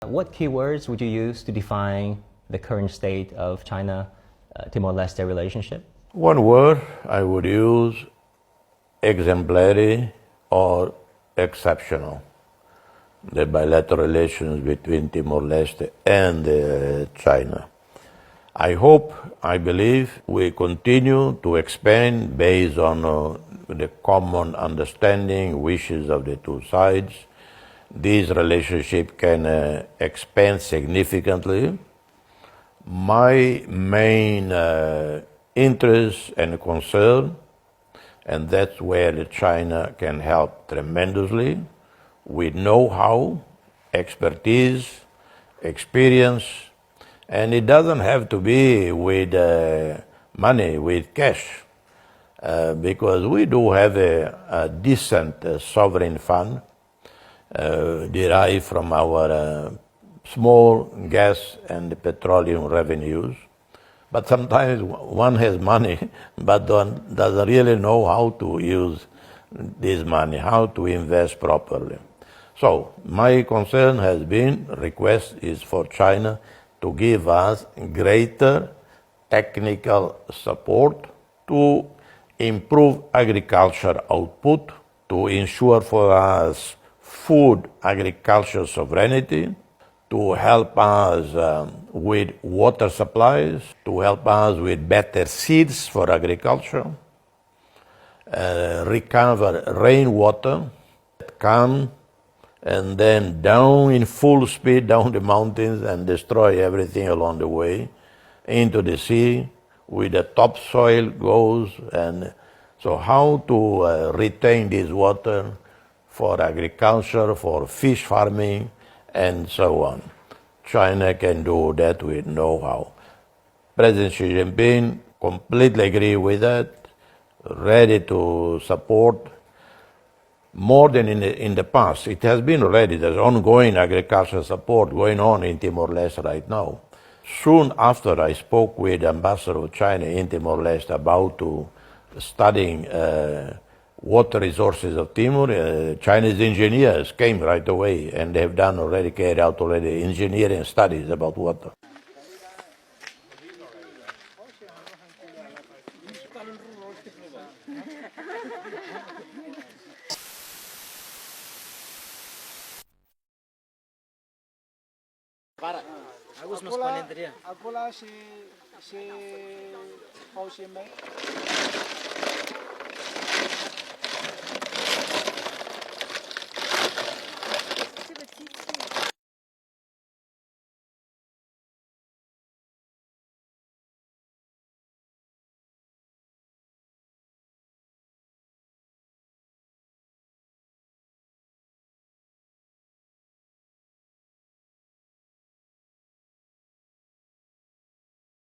What keywords would you use to define the current state of China-Timor-Leste relationship? One word I would use: exemplary or exceptional. The bilateral relations between Timor-Leste and China. I hope, I believe, we continue to expand based on the common understanding, wishes of the two sides. This relationship can expand significantly. My main interest and concern, and that's where China can help tremendously, with know-how, expertise, experience, and it doesn't have to be with money, with cash, because we do have a decent sovereign fund derived from our small gas and petroleum revenues. But sometimes one has money, but doesn't really know how to use this money, how to invest properly. So my concern has been, request is for China to give us greater technical support to improve agriculture output, to ensure for us food agriculture sovereignty, to help us with water supplies, to help us with better seeds for agriculture, recover rainwater, come and then down in full speed down the mountains and destroy everything along the way into the sea, with the topsoil goes. And so how to retain this water for agriculture, for fish farming, and so on. China can do that with know-how. President Xi Jinping completely agree with that, ready to support more than in the past. It has been already, there's ongoing agricultural support going on in Timor-Leste right now. Soon after I spoke with the ambassador of China in Timor-Leste about studying water resources of Timor, Chinese engineers came right away, and they have carried out already engineering studies about water. Agola si Hosi